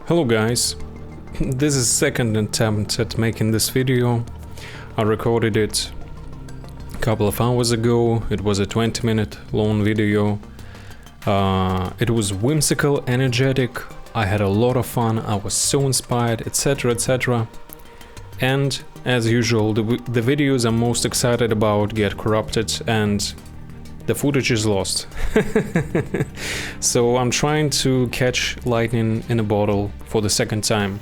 Hello guys, this is second attempt at making this video. I recorded it a couple of hours ago. It was a 20-minute long video. It was whimsical, energetic, I had a lot of fun, I was so inspired, etc, etc. And as usual, the videos I'm most excited about get corrupted and the footage is lost. So I'm trying to catch lightning in a bottle for the second time.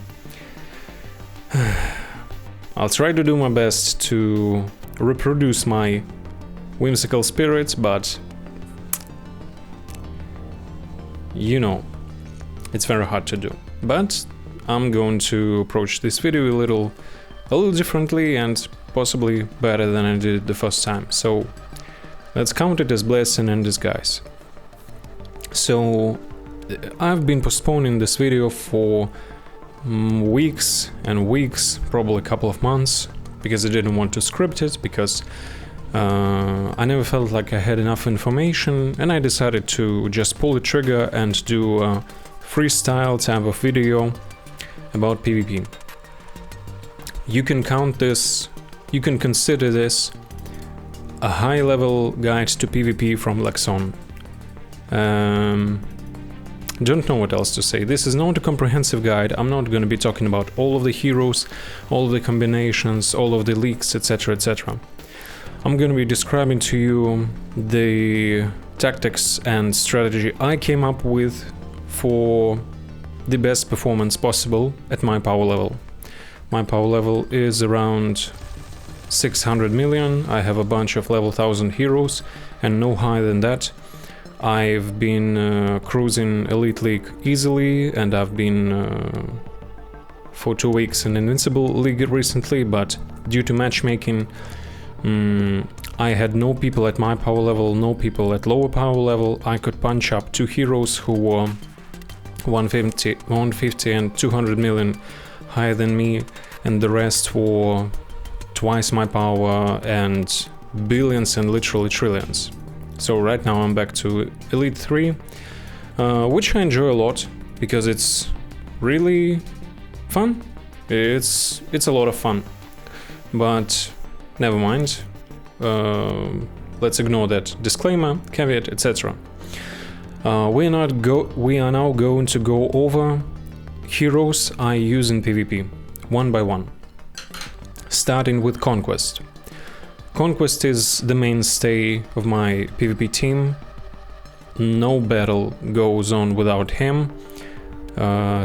I'll try to do my best to reproduce my whimsical spirits, but you know, it's very hard to do. But I'm going to approach this video a little differently and possibly better than I did the first time. So let's count it as blessing in disguise. So I've been postponing this video for weeks and weeks, probably a couple of months, because I didn't want to script it, because I never felt like I had enough information, and I decided to just pull the trigger and do a freestyle type of video about PvP. You can count this, you can consider this a high-level guide to PvP from Lexonn. Don't know what else to say. This is not a comprehensive guide. I'm not going to be talking about all of the heroes, all of the combinations, all of the leaks, etc, etc. I'm going to be describing to you the tactics and strategy I came up with for the best performance possible at my power level. My power level is around 600 million. I have a bunch of level 1000 heroes and no higher than that. I've been cruising Elite League easily, and I've been for 2 weeks in Invincible League recently, but due to matchmaking I had no people at my power level, no people at lower power level. I could punch up 2 heroes who were 150 and 200 million higher than me, and the rest were twice my power and billions and literally trillions. So right now I'm back to Elite 3, which I enjoy a lot because it's really fun. It's a lot of fun, but never mind. Let's ignore that disclaimer, caveat, etc. We are now going to go over heroes I use in PvP, one by one. Starting with Conquest. Conquest is the mainstay of my PvP team. No battle goes on without him.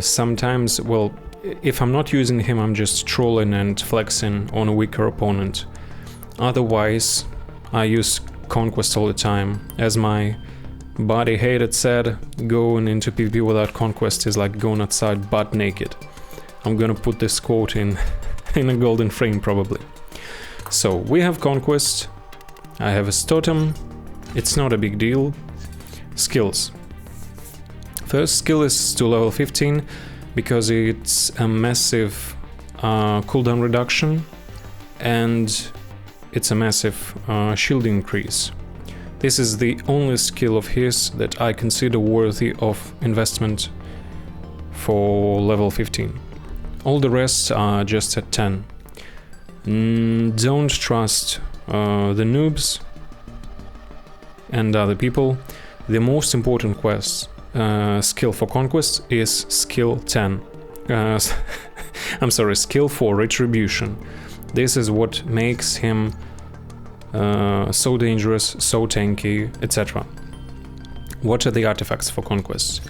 Sometimes, well, if I'm not using him, I'm just trolling and flexing on a weaker opponent. Otherwise, I use Conquest all the time. As my buddy Hated said, going into PvP without Conquest is like going outside butt naked. I'm gonna put this quote in a golden frame probably. So we have Conquest, I have a totem, it's not a big deal. Skills. First skill is to level 15 because it's a massive cooldown reduction and it's a massive shield increase. This is the only skill of his that I consider worthy of investment for level 15. All the rest are just at 10. Don't trust the noobs and other people. The most important skill for Conquest is skill 10. I'm sorry, skill 4, Retribution. This is what makes him so dangerous, so tanky, etc. What are the artifacts for Conquest?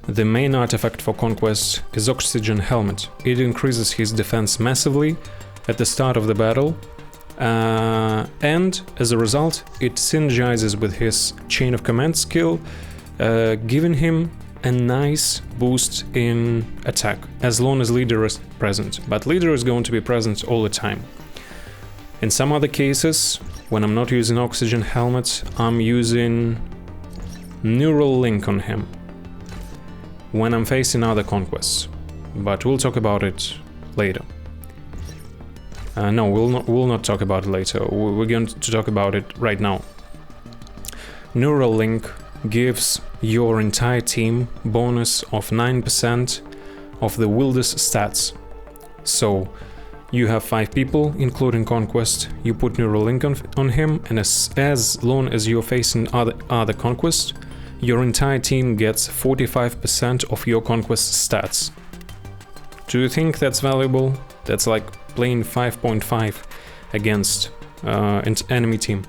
The main artifact for Conquest is Oxygen Helmet. It increases his defense massively at the start of the battle, and as a result it synergizes with his Chain of Command skill, giving him a nice boost in attack, as long as Leader is present, but Leader is going to be present all the time. In some other cases, when I'm not using Oxygen Helmet, I'm using Neural Link on him when I'm facing other conquests, but we'll talk about it later. No, we'll not talk about it later. We're going to talk about it right now. Neural Link gives your entire team bonus of 9% of the wildest stats. So you have 5 people, including Conquest, you put neural link on him, and as long as you're facing other Conquest, your entire team gets 45% of your Conquest stats. Do you think that's valuable? That's like playing 5.5 against an enemy team.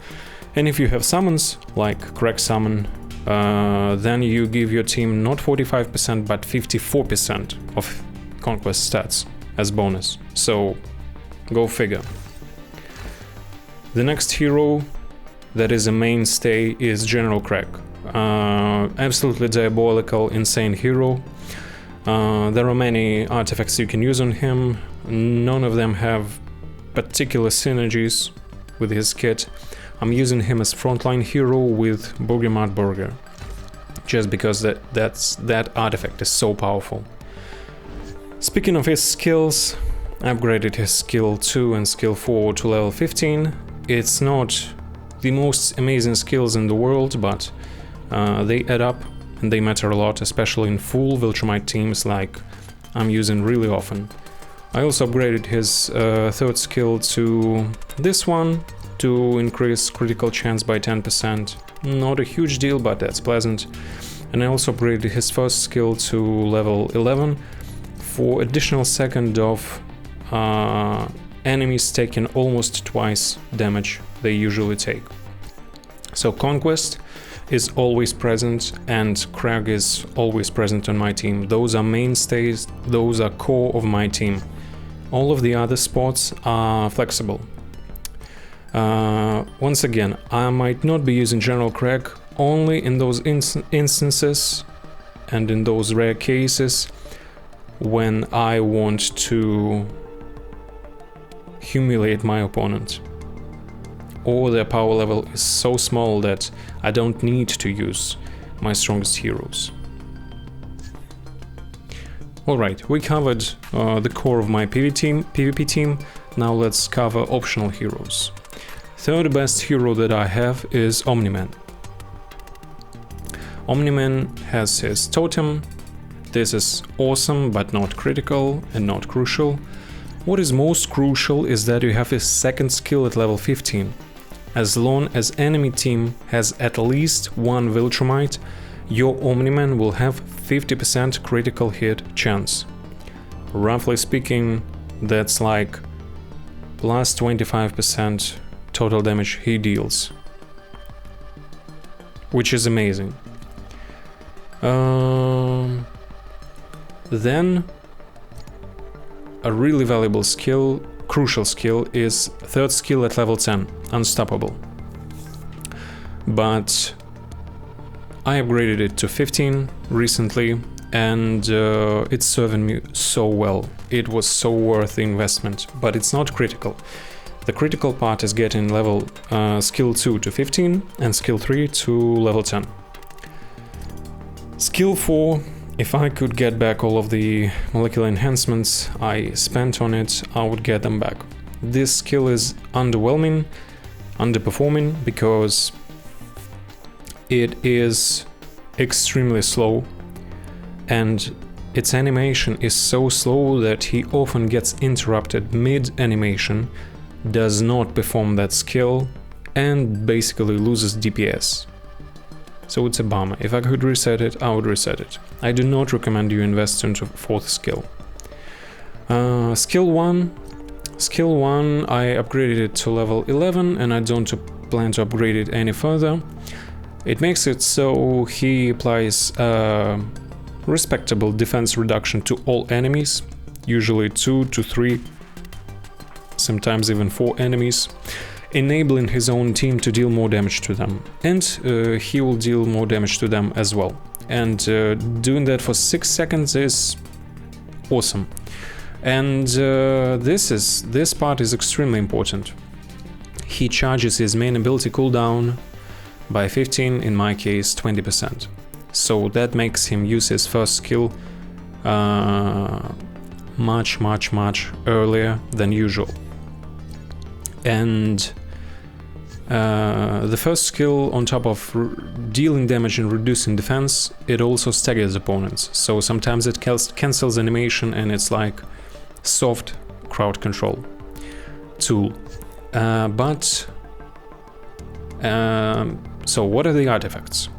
And if you have summons, like Kregg summon, then you give your team not 45% but 54% of Conquest stats as bonus. So go figure. The next hero that is a mainstay is General Kregg. Absolutely diabolical, insane hero. There are many artifacts you can use on him. None of them have particular synergies with his kit. I'm using him as frontline hero with Burger Burger, just because that artifact is so powerful. Speaking of his skills, I upgraded his skill 2 and skill 4 to level 15. It's not the most amazing skills in the world, but they add up and they matter a lot, especially in full Viltrumite teams like I'm using really often. I also upgraded his 3rd skill to this one to increase critical chance by 10%. Not a huge deal, but that's pleasant. And I also upgraded his 1st skill to level 11 for additional second of enemies taking almost twice damage they usually take. So Conquest is always present and Kregg is always present on my team. Those are mainstays, those are core of my team. All of the other spots are flexible. Once again, I might not be using General Kregg only in those instances and in those rare cases when I want to humiliate my opponent, or their power level is so small that I don't need to use my strongest heroes. Alright, we covered the core of my PvP team, now let's cover optional heroes. Third best hero that I have is Omni-Man. Omni-Man has his totem. This is awesome but not critical and not crucial. What is most crucial is that you have his 2nd skill at level 15. As long as enemy team has at least one Viltrumite, your Omni-Man will have 50% critical hit chance. Roughly speaking, that's like plus 25% total damage he deals, which is amazing. Then a really valuable skill, crucial skill, is 3rd skill at level 10, Unstoppable. But I upgraded it to 15 recently and it's serving me so well. It was so worth the investment, but it's not critical. The critical part is getting level skill 2 to 15 and skill 3 to level 10. Skill 4, if I could get back all of the molecular enhancements I spent on it, I would get them back. This skill is underperforming because it is extremely slow and its animation is so slow that he often gets interrupted mid-animation, does not perform that skill and basically loses DPS. So it's a bummer. If I could reset it, I would reset it. I do not recommend you invest into 4th skill. Skill 1, I upgraded it to level 11 and I don't plan to upgrade it any further. It makes it so he applies respectable defense reduction to all enemies, usually 2 to 3, sometimes even 4 enemies, enabling his own team to deal more damage to them, and he will deal more damage to them as well. And doing that for 6 seconds is awesome. And this part is extremely important. He charges his main ability cooldown by 15, in my case 20%. So that makes him use his 1st skill much earlier than usual. And The first skill, on top of dealing damage and reducing defense, it also staggers opponents. So sometimes it cancels animation, and it's like soft crowd control tool. So what are the artifacts?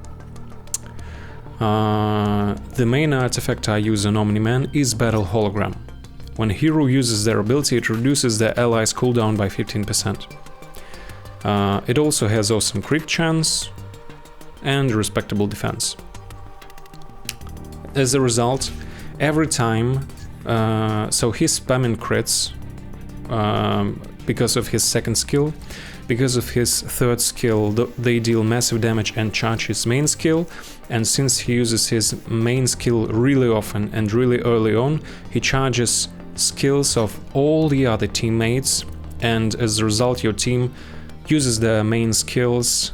The main artifact I use on Omni-Man is Battle Hologram. When a hero uses their ability, it reduces their allies' cooldown by 15%. It also has awesome crit chance and respectable defense. As a result, every time, so he's spamming crits because of his second skill. Because of his third skill, they deal massive damage and charge his main skill, and since he uses his main skill really often and really early on, he charges skills of all the other teammates, and as a result your team uses their main skills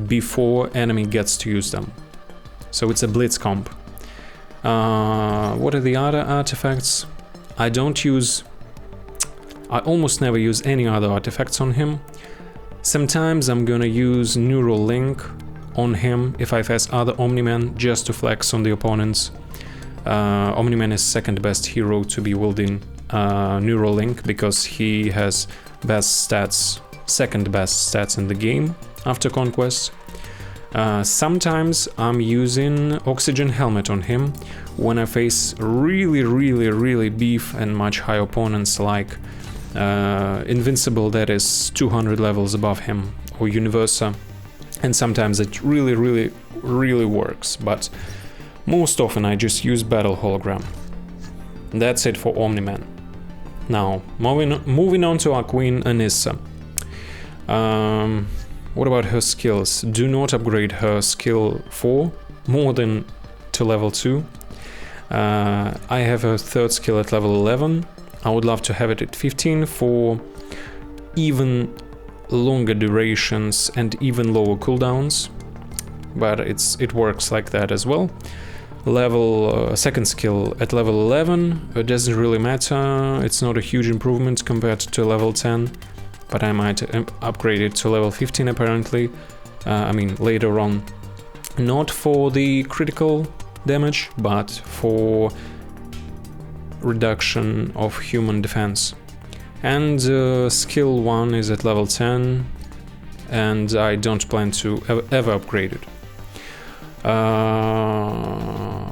before enemy gets to use them. So it's a blitz comp. What are the other artifacts? I almost never use any other artifacts on him. Sometimes I'm gonna use Neural Link on him if I face other Omni-Man just to flex on the opponents. Omni-Man is second best hero to be wielding Neural Link because he has second best stats in the game after Conquest. Sometimes I'm using Oxygen Helmet on him when I face really beef and much high opponents like Invincible that is 200 levels above him, or Universa, and sometimes it really works, but most often I just use Battle Hologram. That's it for Omni-Man. Now, moving on to our queen Anissa. What about her skills? Do not upgrade her skill 4 more than to level 2. I have her third skill at level 11. I would love to have it at 15 for even longer durations and even lower cooldowns, but it works like that as well. Second skill at level 11, it doesn't really matter, it's not a huge improvement compared to level 10, but I might upgrade it to level 15 apparently, later on. Not for the critical damage, but for reduction of human defense. And skill 1 is at level 10, and I don't plan to ever upgrade it.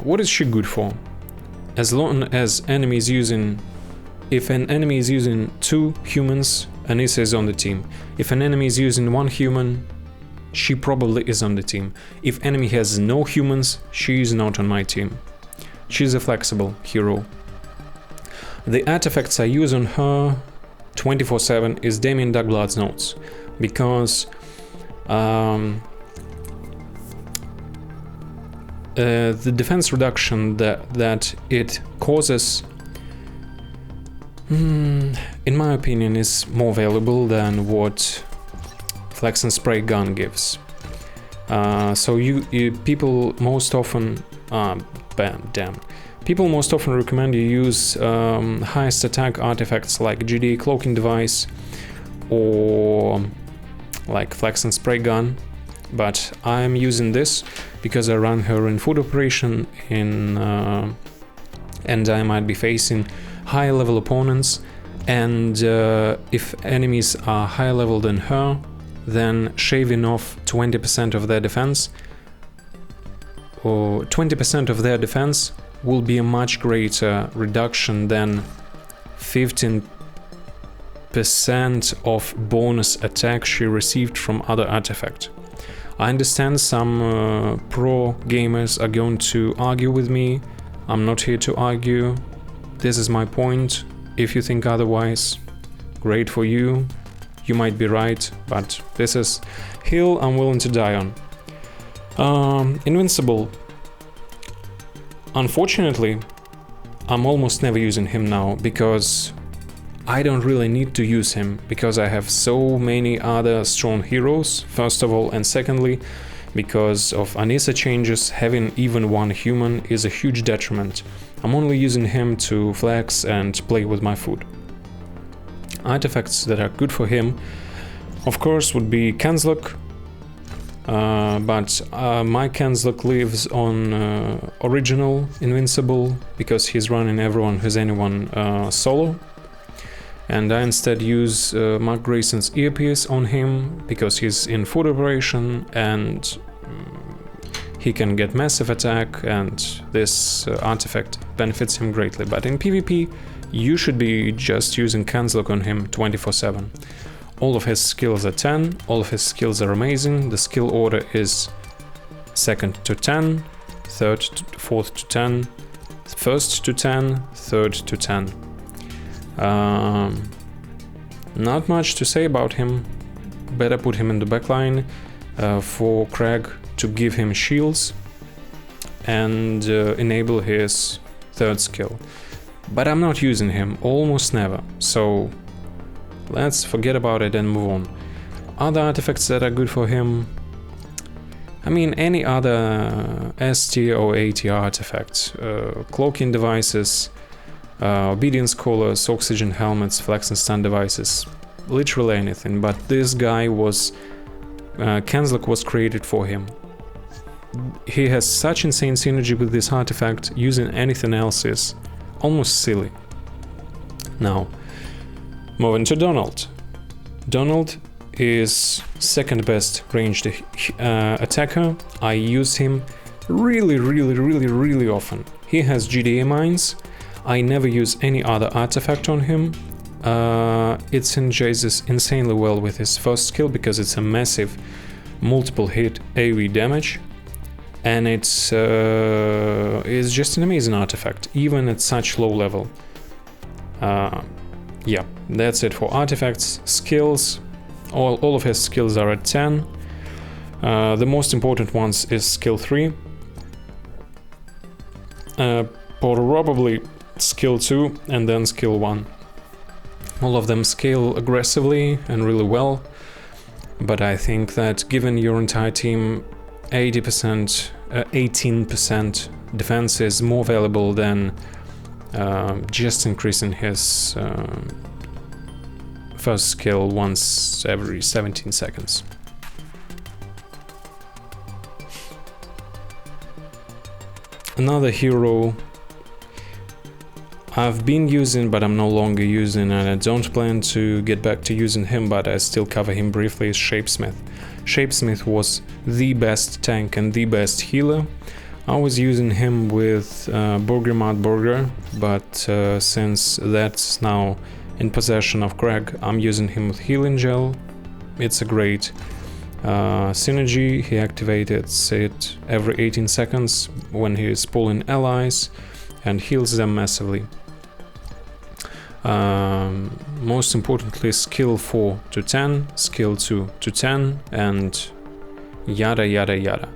What is she good for? As long as enemies using... If an enemy is using 2 humans, Anissa is on the team. If an enemy is using 1 human, she probably is on the team. If enemy has no humans, she is not on my team. She's a flexible hero. The artifacts I use on her 24/7 is Damien Darkblood's Notes, because the defense reduction that it causes, in my opinion, is more valuable than what Flex and Spray gun gives. So people most often People most often recommend you use highest attack artifacts like GD Cloaking Device or like Flex and Spray Gun, but I'm using this because I run her in food operation and I might be facing high level opponents, and if enemies are higher level than her, then shaving off 20% of their defense or 20% of their defense will be a much greater reduction than 15% of bonus attack she received from other artifact. I understand some pro gamers are going to argue with me. I'm not here to argue. This is my point. If you think otherwise, great for you. You might be right, but this is hill I'm willing to die on. Invincible. Unfortunately, I'm almost never using him now because I don't really need to use him because I have so many other strong heroes, first of all, and secondly, because of Anissa changes, having even 1 human is a huge detriment. I'm only using him to flex and play with my food. Artifacts that are good for him Of course would be Kenzlock, but my Kenzlock lives on original Invincible because he's running everyone who's anyone solo. And I instead use Mark Grayson's earpiece on him because he's in food operation and he can get massive attack, and this artifact benefits him greatly. But in PvP, you should be just using Kenzlock on him 24/7. All of his skills are 10, all of his skills are amazing. The skill order is 2nd to 10, 3rd to 4th to 10, 1st to 10, 3rd to 10. Not much to say about him. Better put him in the backline for Kregg to give him shields and enable his 3rd skill. But I'm not using him, almost never, so let's forget about it and move on. Other artifacts that are good for him, I mean any other ST or AT artifacts, cloaking devices, obedience collars, oxygen helmets, flex and stun devices, literally anything. But this guy was, Kenzlock was created for him. He has such insane synergy with this artifact, using anything else is almost silly. Now, moving to Donald. Donald is 2nd best ranged attacker. I use him really often. He has GDA mines. I never use any other artifact on him. It synergizes insanely well with his 1st skill because it's a massive multiple hit AoE damage, and it's just an amazing artifact, even at such low level. Yeah, that's it for artifacts. Skills, all of his skills are at 10. The most important ones is skill 3. Probably skill 2 and then skill 1. All of them scale aggressively and really well, but I think that given your entire team 18% defense is more valuable than just increasing his 1st skill once every 17 seconds. Another hero I've been using but I'm no longer using, and I don't plan to get back to using him, but I still cover him briefly, is Shapesmith. Shapesmith was the best tank and the best healer. I was using him with Burger, but since that's now in possession of Kregg, I'm using him with Healing Gel. It's a great synergy. He activates it every 18 seconds when he is pulling allies and heals them massively. Most importantly, skill 4 to 10, skill 2 to 10, and yada yada yada.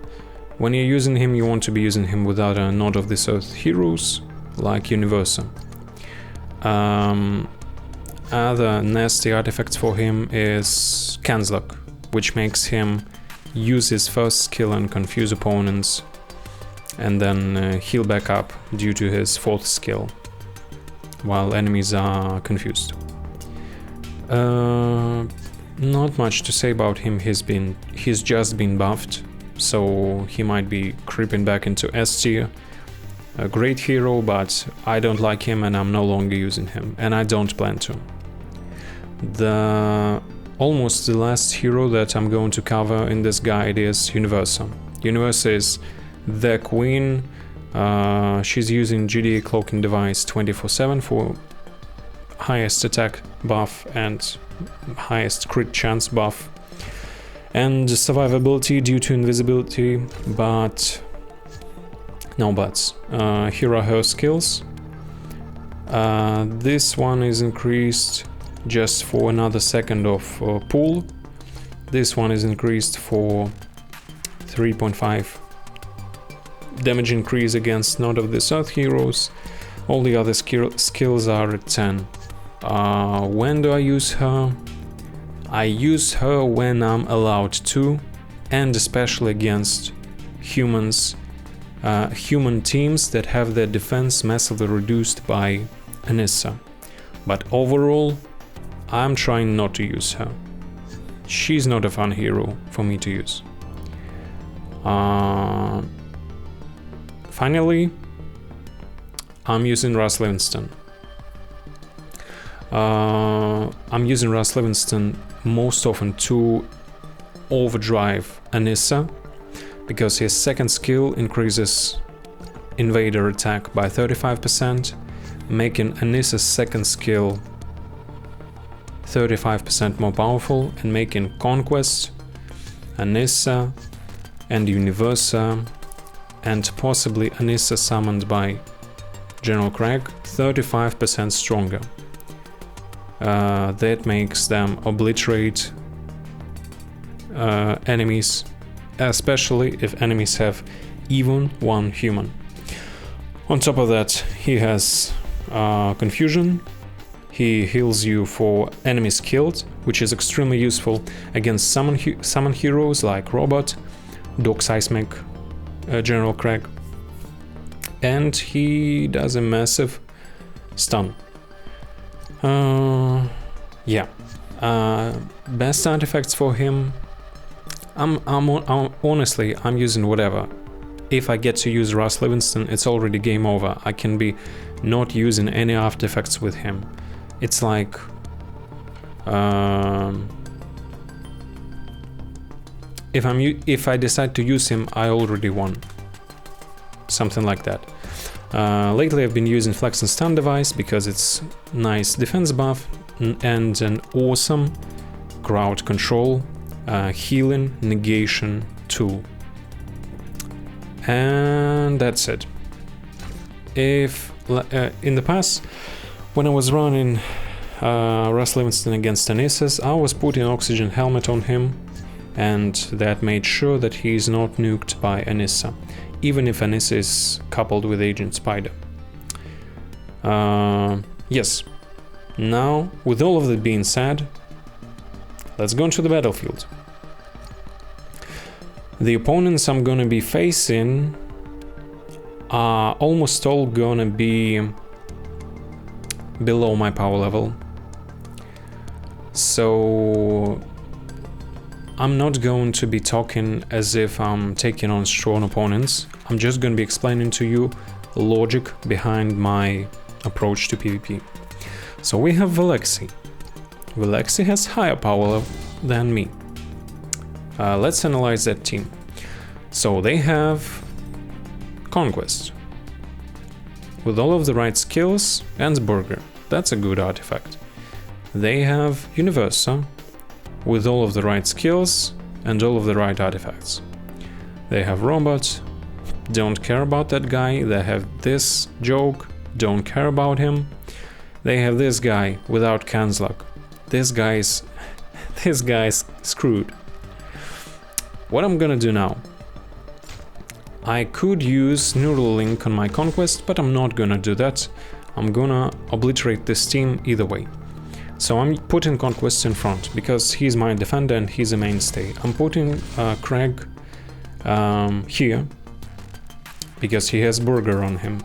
When you're using him, you want to be using him with other Not of this Earth heroes, like Universa. Other nasty artifacts for him is Kenzlock, which makes him use his 1st skill and confuse opponents, and then heal back up due to his 4th skill, while enemies are confused. Not much to say about him. He's just been buffed, so he might be creeping back into S tier. A great hero, but I don't like him and I'm no longer using him, and I don't plan to. Almost the last hero that I'm going to cover in this guide is Universa. Universa is the queen. She's using GDA cloaking device 24/7 for highest attack buff and highest crit chance buff, and survivability due to invisibility, but no buts. Here are her skills. This one is increased just for another second of pull. This one is increased for 3.5 damage increase against Not of this Earth heroes. All the other skills are at 10. When do I use her? I use her when I'm allowed to, and especially against humans, human teams that have their defense massively reduced by Anissa. But overall, I'm trying not to use her. she's not a fun hero for me to use. Finally, I'm using Rus Livingston. I'm using Rus Livingston most often to overdrive Anissa, because his second skill increases invader attack by 35%, making Anissa's second skill 35% more powerful, and making Conquest, Anissa, and Universa, and possibly Anissa summoned by General Kregg 35% stronger. That makes them obliterate enemies, especially if enemies have even one human. On top of that, he has Confusion. He heals you for enemies killed, which is extremely useful against summon heroes like Robot, Dog Seismic, General Kregg. And he does a massive stun. Best artifacts for him, honestly, I'm using whatever. If I get to use Rus Livingston, it's already game over. I can be not using any artifacts with him. It's like if I decide to use him, I already won. Something like that. Lately I've been using Flex and Stun device because it's nice defense buff and an awesome crowd control, healing, negation tool. And that's it. If in the past, when I was running Rus Livingston against Anissa's, I was putting oxygen helmet on him, and that made sure that he is not nuked by Anissa, even if Anissa is coupled with Agent Spider. Yes. Now, with all of that being said, let's go into the battlefield. The opponents I'm gonna be facing are almost all gonna be below my power level. So I'm not going to be talking as if I'm taking on strong opponents. I'm just going to be explaining to you logic behind my approach to PvP. So we have Velexi. Velexi has higher power than me. Let's analyze that team. So they have Conquest with all of the right skills and Burger. That's a good artifact. They have Universa with all of the right skills and all of the right artifacts. They have Robot, don't care about that guy. They have this joke, don't care about him. They have this guy without Kanzlak. This guy's screwed. What I'm gonna do now? I could use Neural Link on my Conquest, but I'm not gonna do that. I'm gonna obliterate this team either way. So I'm putting Conquest in front, because he's my defender and he's a mainstay. I'm putting Kregg here, because he has Burger on him.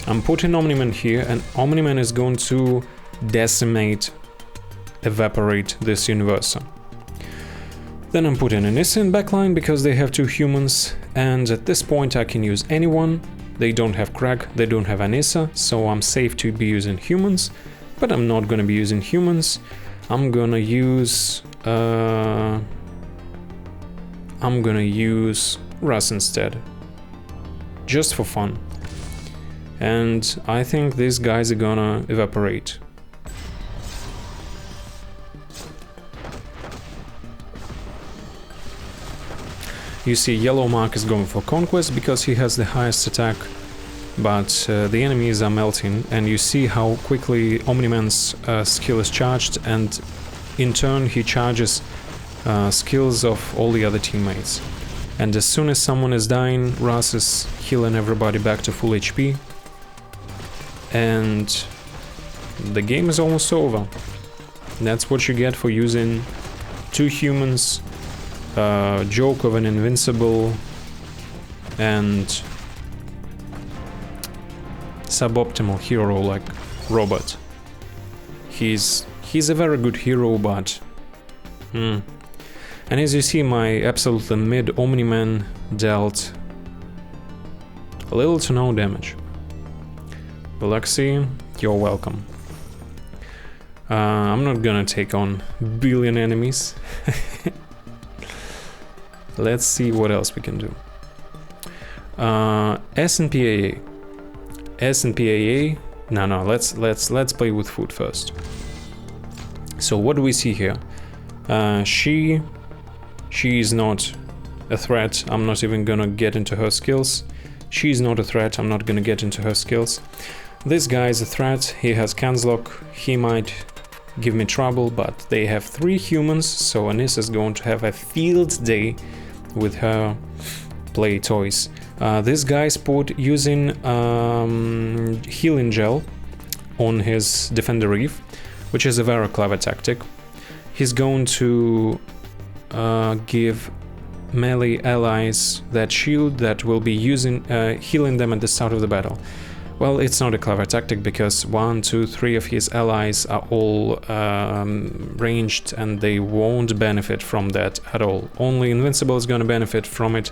I'm putting Omni-Man here, and Omni-Man is going to decimate, evaporate this Universa. Then I'm putting Anissa in backline, because they have two humans, and at this point I can use anyone. They don't have Kregg, they don't have Anissa, so I'm safe to be using humans. But I'm not gonna be using humans. I'm gonna use Rus instead, just for fun. And I think these guys are gonna evaporate. You see, Yellow Mark is going for Conquest because he has the highest attack, but the enemies are melting, and you see how quickly Omni-Man's skill is charged, and in turn he charges skills of all the other teammates. And as soon as someone is dying, Rus is healing everybody back to full HP, and the game is almost over. That's what you get for using two humans, joke of an Invincible, and suboptimal hero like Robot. He's a very good hero, but And as you see, my absolutely mid Omni-Man dealt little to no damage. Galaxy, you're welcome. I'm not gonna take on billion enemies. Let's see what else we can do. S and PAA. S and PAA. No, let's play with food first. So what do we see here? She is not a threat. I'm not even gonna get into her skills. She's not a threat. I'm not gonna get into her skills. This guy is a threat. He has Canslock. He might give me trouble, but they have 3 humans, so Anissa is going to have a field day with her play toys. This guy sport using healing gel on his Defender Reef, which is a very clever tactic. He's going to give melee allies that shield that will be using healing them at the start of the battle. Well, it's not a clever tactic because 1, 2, 3 of his allies are all ranged and they won't benefit from that at all. Only Invincible is gonna benefit from it.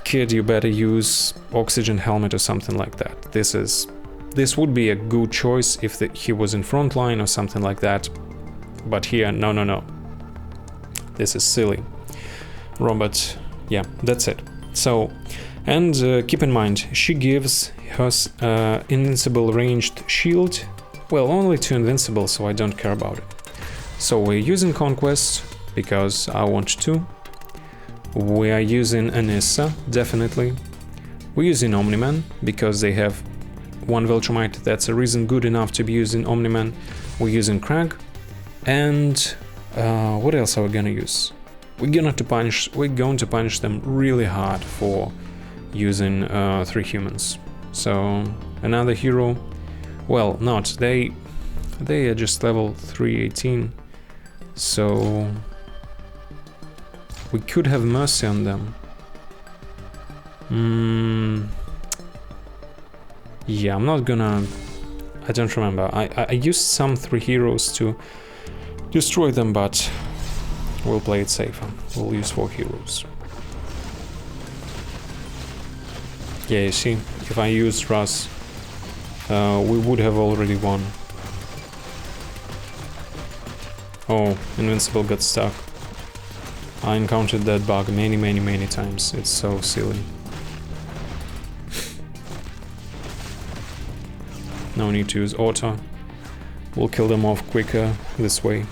Kid, you better use oxygen helmet or something like that. This would be a good choice if he was in front line or something like that. But here, no. This is silly. Robert, yeah, that's it. So, and keep in mind, she gives her invincible ranged shield, well, only to Invincible, so I don't care about it. So we're using Conquest, because I want to. We are using Anissa, definitely. We're using Omni-Man, because they have 1 Viltrumite, that's a reason good enough to be using Omni-Man. We're using Kregg, and what else are we gonna use? We're going to punish them really hard for using 3 humans. So another hero, well, not they are just level 318. So we could have mercy on them. Yeah, I'm not gonna. I don't remember. I used some 3 heroes to destroy them, but we'll play it safer. We'll use 4 heroes. Yeah, you see, if I used Rus, we would have already won. Oh, Invincible got stuck. I encountered that bug many times. It's so silly. No need to use auto. We'll kill them off quicker this way.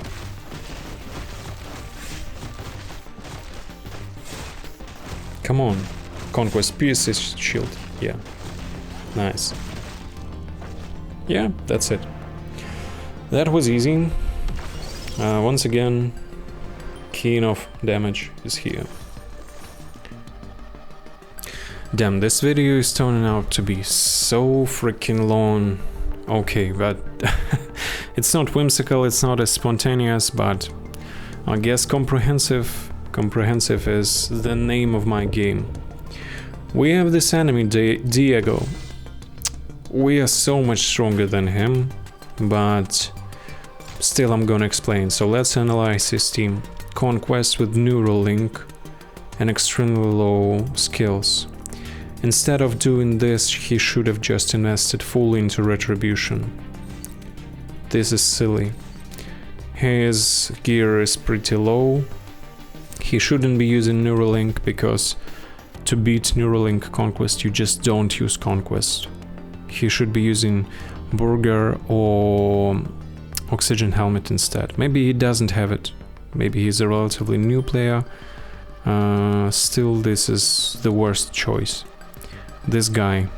Come on, Conquest, pierce his shield. Yeah, nice. Yeah, that's it. That was easy. Once again, keen of damage is here. Damn, this video is turning out to be so freaking long. Okay, but it's not whimsical, it's not as spontaneous, but I guess comprehensive is the name of my game. We have this enemy, Diego. We are so much stronger than him, but still I'm gonna explain. So let's analyze his team. Conquest with neural link and extremely low skills. Instead of doing this, he should have just invested fully into retribution. This is silly. His gear is pretty low. He shouldn't be using Neuralink because to beat Neuralink Conquest you just don't use Conquest. He should be using Burger or Oxygen Helmet instead. Maybe he doesn't have it. Maybe he's a relatively new player. Still, this is the worst choice. This guy.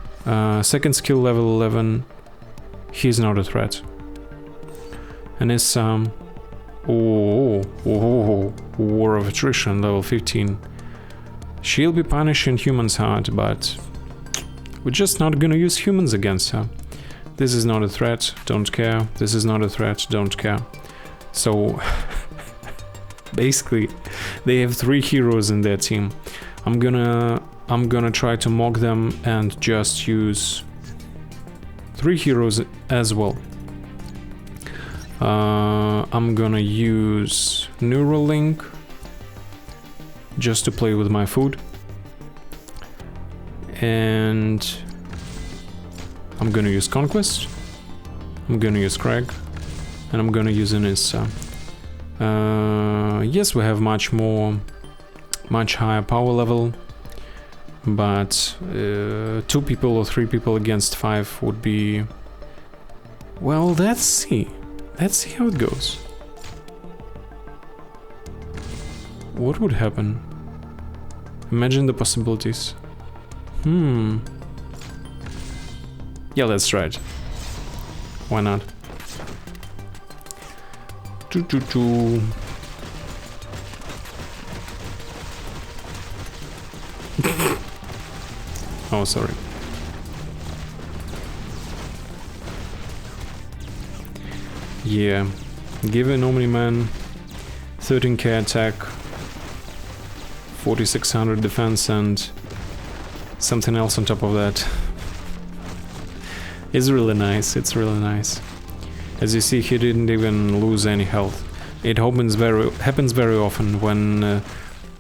Second skill level 11. He's not a threat. Anissa. War of Attrition, level 15. She'll be punishing humans hard, but we're just not gonna use humans against her. This is not a threat, don't care. This is not a threat, don't care. So basically, they have 3 heroes in their team. I'm gonna try to mock them and just use 3 heroes as well. I'm gonna use Neuralink just to play with my food. And I'm gonna use Conquest, I'm gonna use Kregg, and I'm gonna use Anissa. Yes, we have much higher power level, but 2 people or 3 people against 5 would be... Well, let's see how it goes. What would happen? Imagine the possibilities. Yeah, let's try it. Why not? Oh, sorry. Yeah, given Omni-Man 13k attack, 4600 defense, and something else on top of that. It's really nice, it's really nice. As you see, he didn't even lose any health. It happens very often when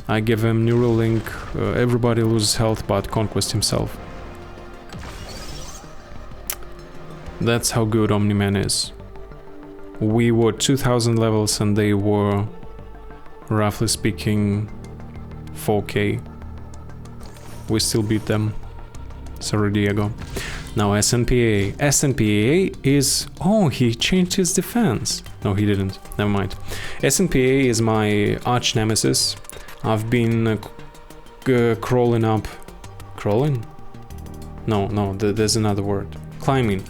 I give him Neural Link, everybody loses health but Conquest himself. That's how good Omni-Man is. We were 2000 levels and they were, roughly speaking, 4k. We still beat them. Sorry, Diego. Now SNPA. SNPA is... Oh, he changed his defense. No, he didn't. Never mind. SNPA is my arch nemesis. I've been crawling up... Crawling? No, there's another word. Climbing.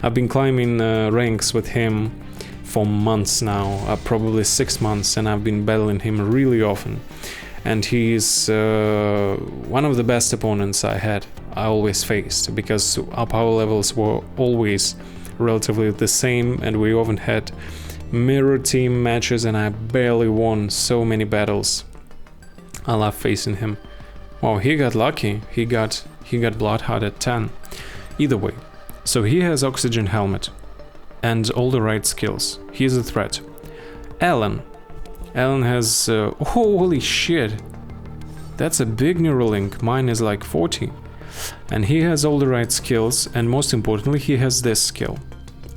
I've been climbing ranks with him for months now. Probably 6 months, and I've been battling him really often. And he's one of the best opponents I always faced, because our power levels were always relatively the same, and we often had mirror team matches, and I barely won so many battles. I love facing him. Wow, he got lucky. He got Bloodheart at 10. Either way, so he has Oxygen Helmet and all the right skills. He's a threat. Alan has... holy shit! That's a big Neural Link. Mine is like 40. And he has all the right skills, and most importantly, he has this skill.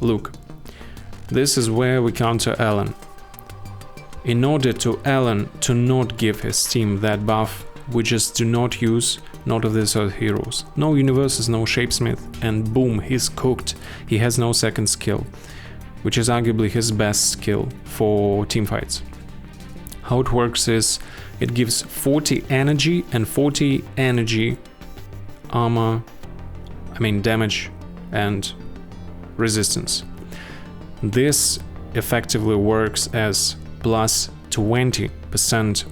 Look, this is where we counter Alan. In order to Alan to not give his team that buff, we just do not use Not of this Earth heroes. No Universas, no Shapesmith, and boom, he's cooked. He has no second skill, which is arguably his best skill for teamfights. How it works is, it gives 40 energy and 40 energy armor, damage and resistance. This effectively works as plus 20%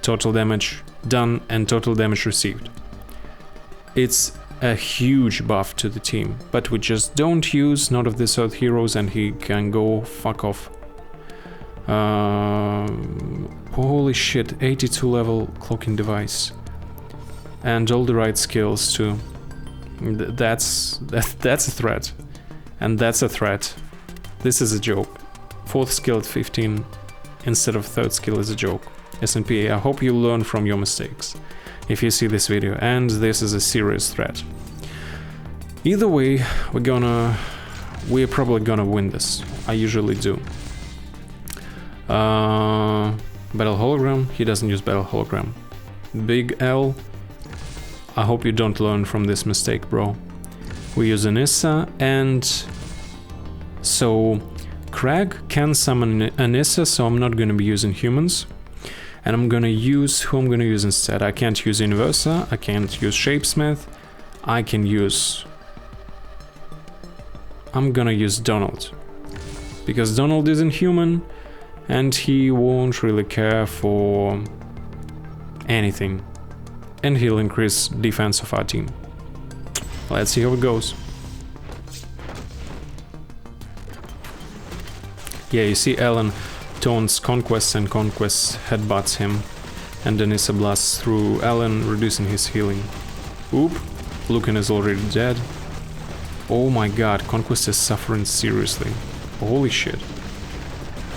total damage done and total damage received. It's a huge buff to the team, but we just don't use Not of this Earth heroes, and he can go fuck off. Holy shit, 82 level cloaking device. And all the right skills too. That's a threat. And that's a threat. This is a joke. 4th skill at 15 instead of 3rd skill is a joke. SNPA, I hope you learn from your mistakes if you see this video, and this is a serious threat. Either way, we're probably gonna win this. I usually do. Battle Hologram, he doesn't use Battle Hologram. Big L, I hope you don't learn from this mistake, bro. We use Anissa, and so Kregg can summon Anissa, so I'm not gonna be using humans. And I'm gonna use who I'm gonna use instead. I can't use Universa, I can't use Shapesmith, I'm gonna use Donald. Because Donald isn't human, and he won't really care for anything. And he'll increase defense of our team. Let's see how it goes. Yeah, you see Alan taunts Conquest, and Conquest headbutts him, and Anissa blasts through Alan, reducing his healing. Oop, Lucan is already dead. Oh my god, Conquest is suffering seriously. Holy shit.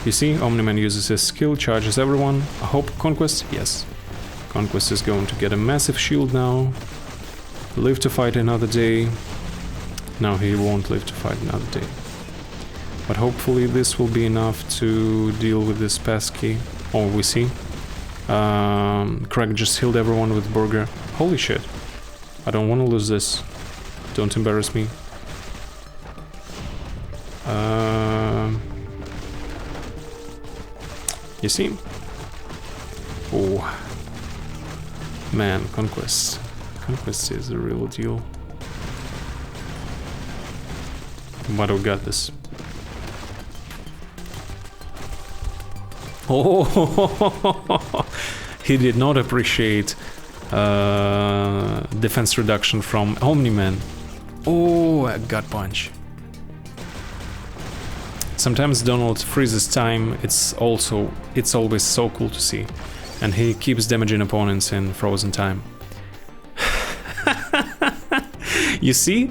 You see, Omni-Man uses his skill, charges everyone. I hope Conquest? Yes. Conquest is going to get a massive shield now. Live to fight another day. No, he won't live to fight another day. But hopefully this will be enough to deal with this pesky... Oh, we see. Kregg just healed everyone with Burger. Holy shit. I don't want to lose this. Don't embarrass me. You see? Oh. Man, Conquest. Conquest is the real deal. But we got this. Oh, he did not appreciate defense reduction from Omni-Man. Oh, a gut punch. Sometimes Donald freezes time. It's always so cool to see, and he keeps damaging opponents in frozen time. You see?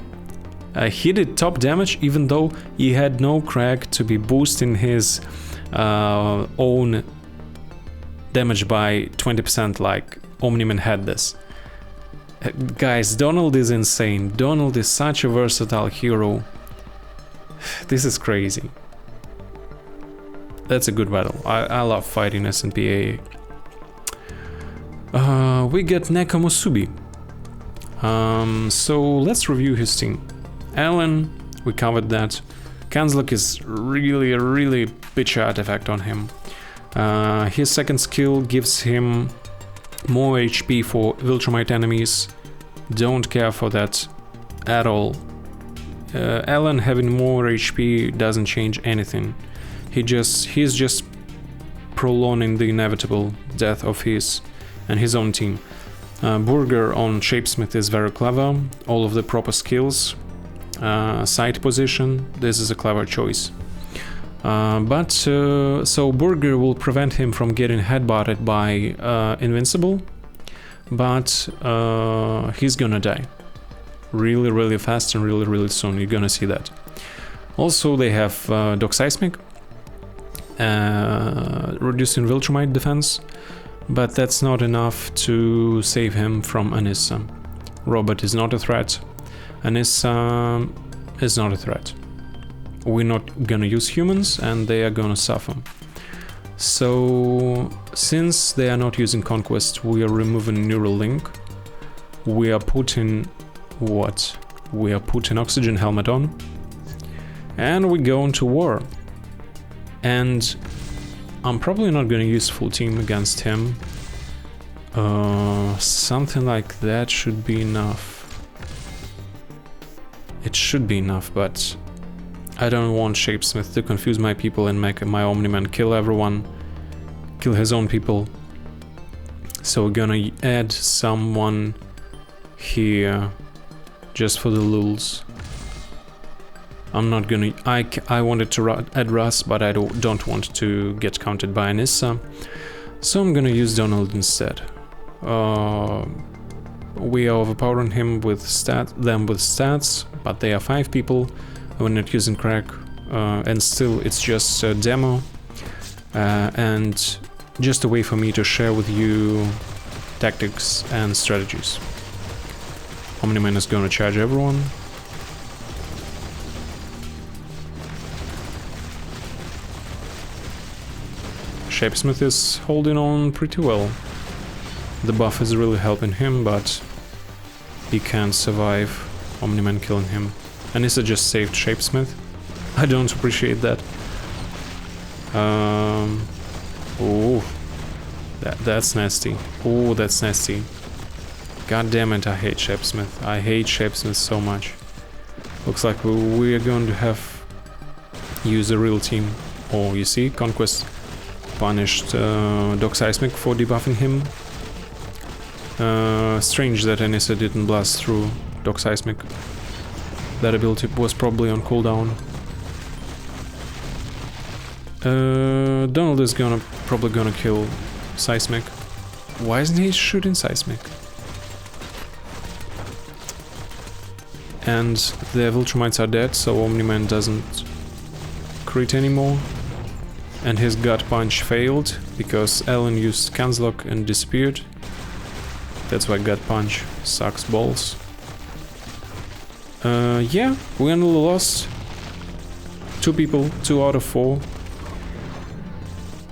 He did top damage even though he had no Kregg to be boosting his own damage by 20% like Omni-Man had this. Guys, Donald is insane. Donald is such a versatile hero. This is crazy. That's a good battle. I love fighting SNPA. We get Nekamusubi. So let's review his team. Alan, we covered that. Kanzluk is really bitch artifact on him. His second skill gives him more HP for Viltrumite enemies. Don't care for that at all. Alan having more HP doesn't change anything. He's just prolonging the inevitable death of his and his own team. Burger on Shapesmith is very clever. All of the proper skills. Side position, this is a clever choice. So Burger will prevent him from getting headbutted by Invincible, but he's gonna die really fast and really soon. You're gonna see that. Also, they have Seismic, reducing Viltrumite defense, but that's not enough to save him from Anissa. Robot is not a threat. Anissa is not a threat. We're not gonna use humans and they are gonna suffer. So, since they are not using Conquest, we are removing Neural Link. We are putting... what? We are putting Oxygen Helmet on. And we go into war. And I'm probably not gonna use full team against him. Something like that should be enough. It should be enough, but I don't want Shapesmith to confuse my people and make my Omni-Man kill everyone, kill his own people. So we're gonna add someone here just for the lulz. I'm not gonna... I wanted to add Rus, but I don't want to get counted by Anissa, so I'm gonna use Donald instead. We are overpowering him with stats, but they are 5 people. We're not using Kregg, and still it's just a demo, and just a way for me to share with you tactics and strategies. Omni-Man is gonna charge everyone. Shapesmith is holding on pretty well. The buff is really helping him, but he can't survive Omni-Man killing him. Anissa just saved Shapesmith. I don't appreciate that. Oh, that's nasty. Oh, that's nasty. God damn it, I hate Shapesmith. I hate Shapesmith so much. Looks like we are going to have use a real team. Oh, you see, Conquest punished Seismic for debuffing him. Strange that Anissa didn't blast through Seismic. That ability was probably on cooldown. Donald is probably gonna kill Seismic. Why isn't he shooting Seismic? And the Viltrumites are dead, so Omni-Man doesn't crit anymore. And his gut punch failed because Alan used Canslock and disappeared. That's why gut punch sucks balls. Yeah, we only lost 2 people, 2 out of 4.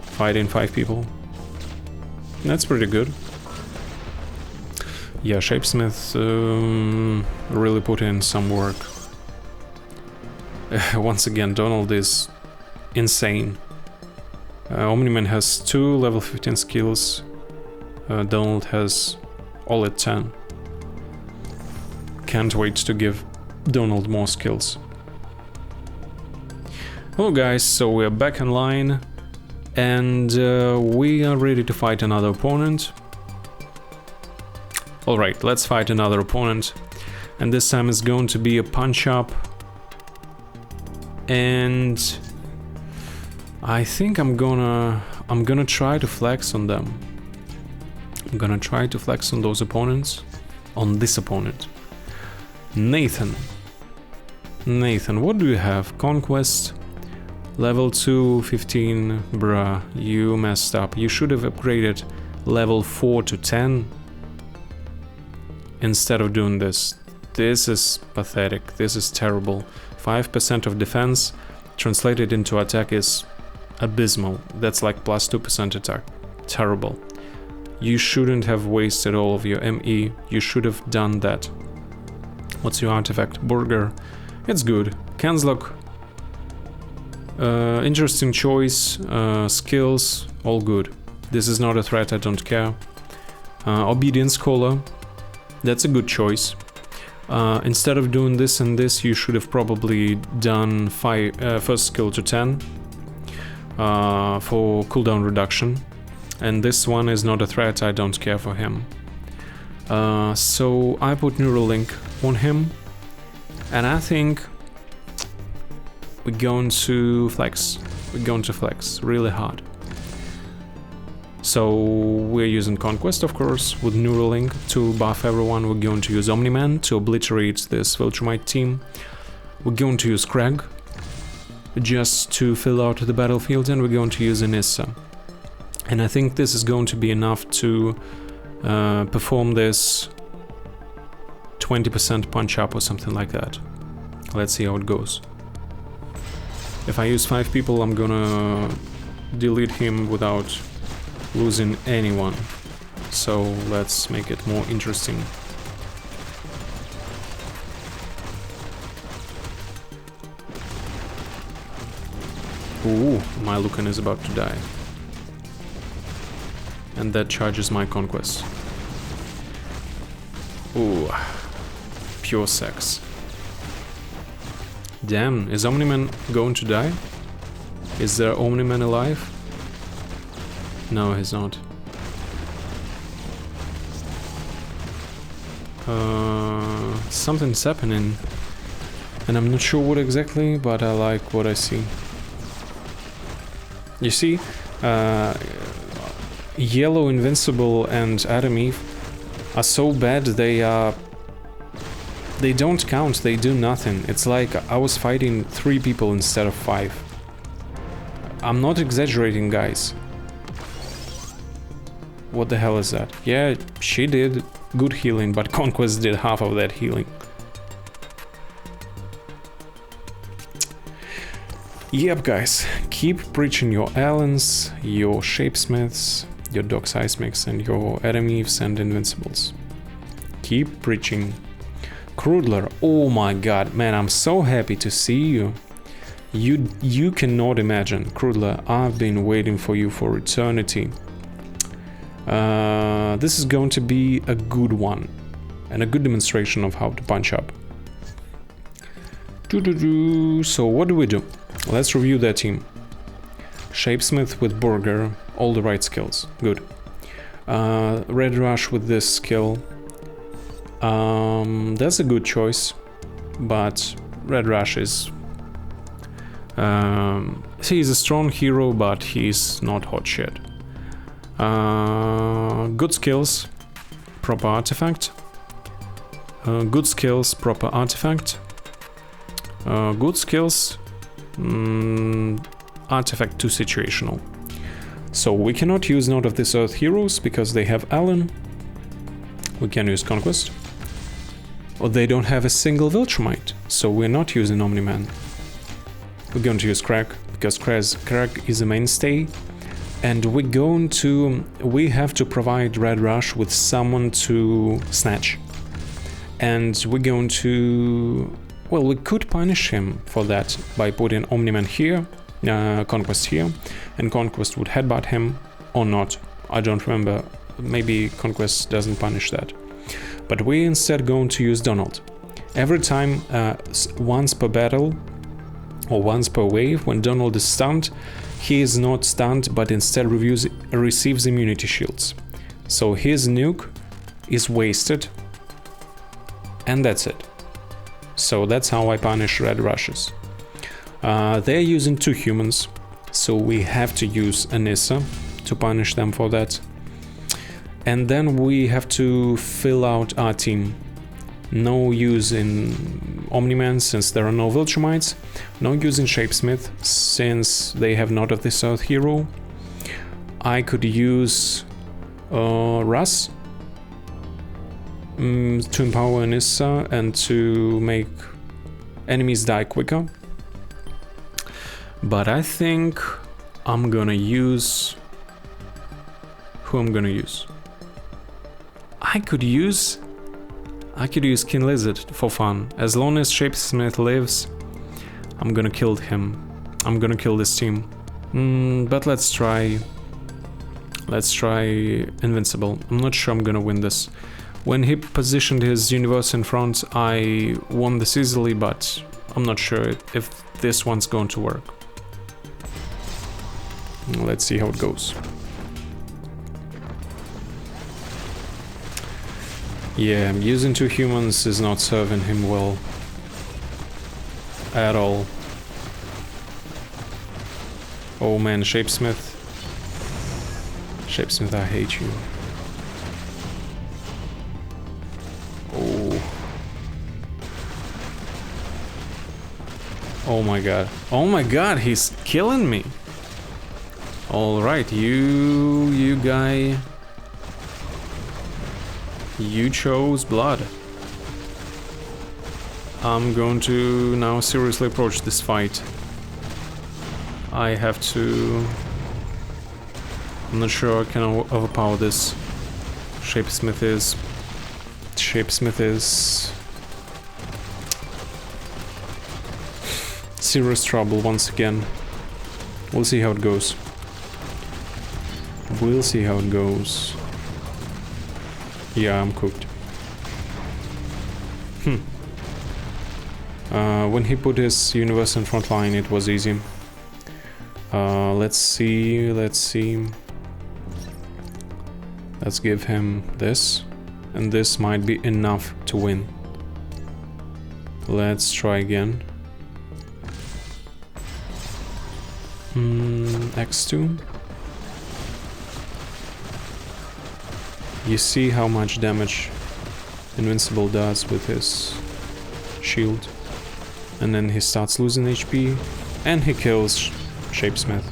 Fighting 5 people. That's pretty good. Yeah, Shapesmith really put in some work. Once again, Donald is insane. Omni-Man has 2 level 15 skills. Donald has all at 10. Can't wait to give Donald more skills. Hello guys, so we're back online and we are ready to fight another opponent. Alright, let's fight another opponent, and this time it's going to be a punch-up, and I think I'm gonna try to flex on them. I'm gonna try to flex on those opponents, on this opponent. Nathan, what do you have? Conquest, level 2, 15, bruh, you messed up. You should have upgraded level 4 to 10. Instead of doing this. This is pathetic, this is terrible. 5% of defense translated into attack is abysmal. That's like plus 2% attack. Terrible. You shouldn't have wasted all of your ME, you should have done that. What's your artifact? Burger. It's good. Canslock. Interesting choice. Skills. All good. This is not a threat, I don't care. Obedience Collar. That's a good choice. Instead of doing this and this, you should have probably done first skill to 10 for cooldown reduction. And this one is not a threat, I don't care for him. So I put Neuralink on him, and I think we're going to flex. We're going to flex really hard. So we're using Conquest, of course, with Neuralink to buff everyone. We're going to use Omni-Man to obliterate this Viltrumite team. We're going to use Kregg just to fill out the battlefield, and we're going to use Anissa. And I think this is going to be enough to perform this 20% punch up or something like that. Let's see how it goes. If I use 5 people, I'm gonna delete him without losing anyone, so let's make it more interesting. Ooh, my Lucan is about to die. And that charges my Conquest. Ooh, pure sex. Damn, is Omni-Man going to die? Is there Omni-Man alive? No, he's not. Something's happening, and I'm not sure what exactly, but I like what I see. You see, Yellow, Invincible, and Adam Eve are so bad they don't count, they do nothing. It's like I was fighting 3 people instead of 5. I'm not exaggerating, guys. What the hell is that? Yeah, she did good healing, but Conquest did half of that healing. Yep, guys, keep preaching your Allens, your Shapesmiths, your Doc Seismics, and your Adam Eves and Invincibles. Keep preaching. Crudler, oh my god, man, I'm so happy to see you. You cannot imagine, Crudler, I've been waiting for you for eternity. This is going to be a good one, and a good demonstration of how to punch up. So what do we do? Let's review that team. Shapesmith with Burger, all the right skills, good. Red Rush with this skill. That's a good choice, but Red Rush is... he's a strong hero, but he's not hot shit. Good skills, proper artifact. Good skills, proper artifact. Good skills. artifact too situational. So we cannot use Not of this Earth heroes because they have Alan. We can use Conquest. Or they don't have a single Viltrumite, so we're not using Omni-Man. We're going to use Kregg because Kregg is a mainstay. And we have to provide Red Rush with someone to snatch. And we're going to... Well, we could punish him for that by putting Omni-Man here, Conquest here, and Conquest would headbutt him, or not. I don't remember. Maybe Conquest doesn't punish that. But we're instead going to use Donald. Every time, once per battle, or once per wave, when Donald is stunned, he is not stunned, but instead receives immunity shields. So his nuke is wasted, and that's it. So that's how I punish Red Rushes. They're using 2 humans, so we have to use Anissa to punish them for that. And then we have to fill out our team. No use in Omni-Man since there are no Viltrumites. No use in Shapesmith since they have Not of this Earth hero. I could use Rus to empower Anissa and to make enemies die quicker. But I think I'm gonna use... Who I'm gonna use? I could use King Lizard for fun. As long as Shapesmith lives, I'm gonna kill him. I'm gonna kill this team. But let's try Invincible. I'm not sure I'm gonna win this. When he positioned his Universa in front, I won this easily, but I'm not sure if this one's going to work. Let's see how it goes. Yeah, using 2 humans is not serving him well. At all. Oh man, Shapesmith. Shapesmith, I hate you. Oh. Oh my god. Oh my god, he's killing me. Alright, you guy. You chose blood. I'm going to now seriously approach this fight. I have to... I'm not sure I can overpower this. Shapesmith is... serious trouble once again. We'll see how it goes. We'll see how it goes. Yeah, I'm cooked. When he put his Universa in front line, it was easy. Let's see. Let's give him this. And this might be enough to win. Let's try again. X2. You see how much damage Invincible does with his shield. And then he starts losing HP. And he kills Shapesmith.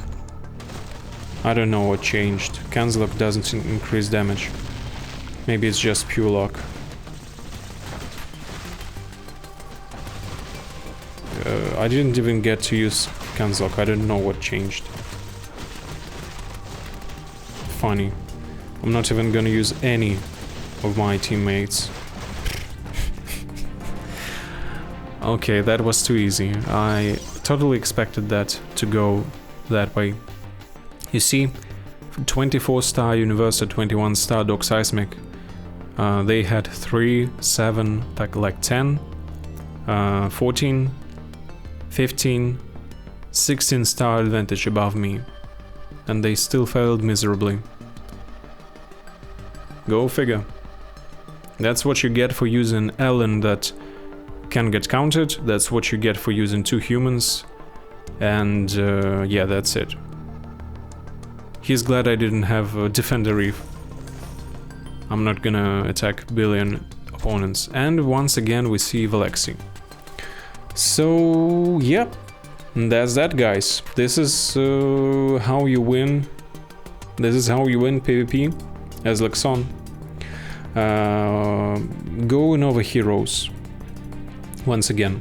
I don't know what changed. Cancel lock doesn't increase damage. Maybe it's just pure luck. I didn't even get to use cancel lock. I don't know what changed. Funny. I'm not even gonna use any of my teammates. Okay, that was too easy. I totally expected that to go that way. You see, 24-star Universa, 21-star Doc Seismic. They had 3, 7, like 10, 14, 15, 16-star advantage above me. And they still failed miserably. Go figure. That's what you get for using Ellen that can get counted. That's what you get for using 2 humans. And yeah, that's it. He's glad I didn't have a Defender Reef. I'm not gonna attack billion opponents. And once again we see Valexi. So, yep. And that's that, guys. This is how you win. This is how you win PvP as Lexonn. Going over heroes. Once again,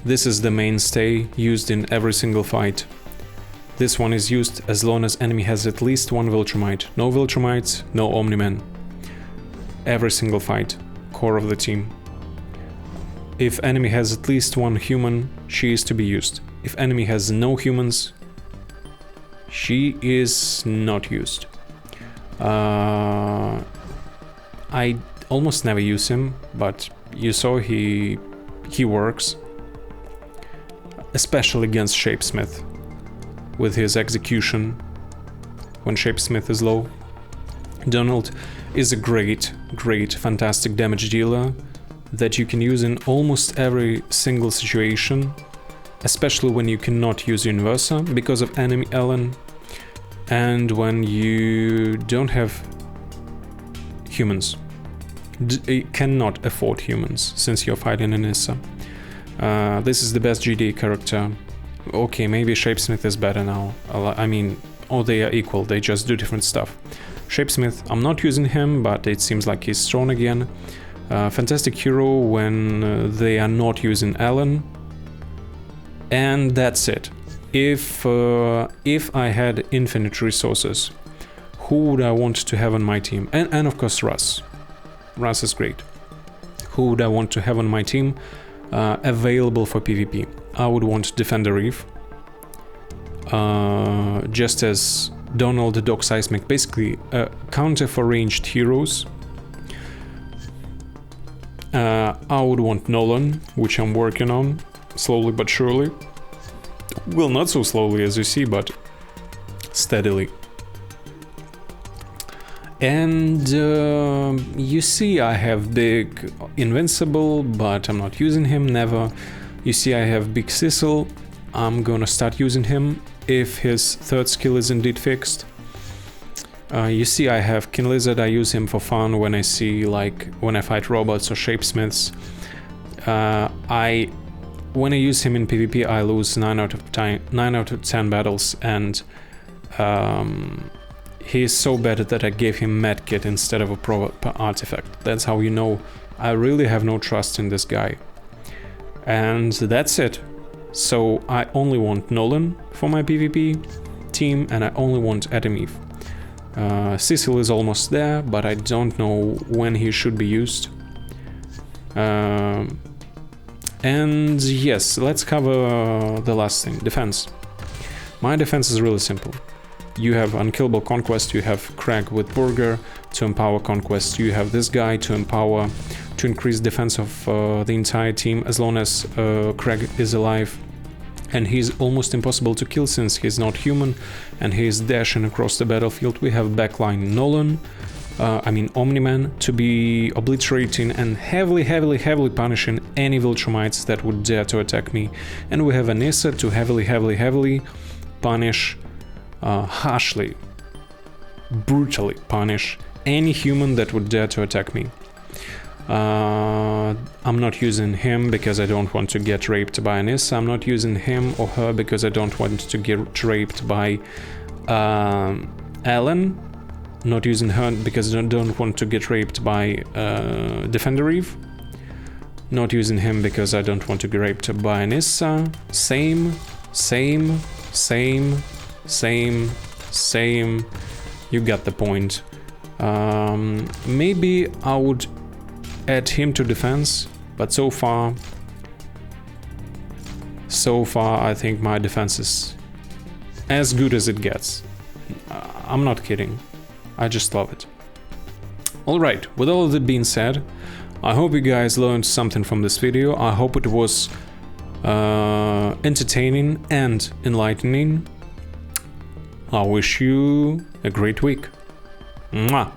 this is the mainstay used in every single fight. This one is used as long as enemy has at least one Viltrumite. No Viltrumites, no Omni-Man. Every single fight, core of the team. If enemy has at least one human, she is to be used. If enemy has no humans, she is not used. I almost never use him, but you saw he works. Especially against Shapesmith. With his execution when Shapesmith is low. Donald is a great, fantastic damage dealer that you can use in almost every single situation, especially when you cannot use Universa because of enemy Ellen and when you don't have humans. You cannot afford humans since you're fighting Anissa. This is the best GD character. Okay, maybe Shapesmith is better now. I mean, or they are equal, they just do different stuff. Shapesmith, I'm not using him, but it seems like he's strong again. Fantastic hero when they are not using Alan. And that's it. If I had infinite resources, who would I want to have on my team? And of course Rus. Rus is great. Who would I want to have on my team available for PvP? I would want Defender Reef. Just as Donald the Dog Seismic, basically a counter for ranged heroes. I would want Nolan, which I'm working on, slowly but surely. Well, not so slowly as you see, but steadily. And you see I have big Invincible, but I'm not using him, never. You see I have big Sissel, I'm gonna start using him if his third skill is indeed fixed. You see I have King Lizard, I use him for fun when I see, like, when I fight robots or Shapesmiths. When I use him in PvP I lose 9 out of 10 battles, and he is so bad that I gave him medkit instead of a pro artifact. That's how you know I really have no trust in this guy. And that's it. So I only want Nolan for my PvP team, and I only want Adameve. Cecil is almost there, but I don't know when he should be used. And yes, let's cover the last thing, defense. My defense is really simple. You have Unkillable Conquest, you have Kregg with Burger to empower Conquest, you have this guy to empower, to increase defense of the entire team as long as Kregg is alive. And he's almost impossible to kill since he's not human and he's dashing across the battlefield. We have backline Nolan, Omni-Man, to be obliterating and heavily punishing any Viltrumites that would dare to attack me. And we have Anissa to heavily punish, harshly, brutally punish any human that would dare to attack me. I'm not using him because I don't want to get raped by Anissa. I'm not using him or her because I don't want to get raped by Alan. Not using her because I don't want to get raped by Defender Eve. Not using him because I don't want to get raped by Anissa. Same. You got the point. Maybe I would add him to defense, but so far I think my defense is as good as it gets. I'm not kidding. I just love it. Alright, with all of that being said, I hope you guys learned something from this video. I hope it was entertaining and enlightening. I wish you a great week. Mwah!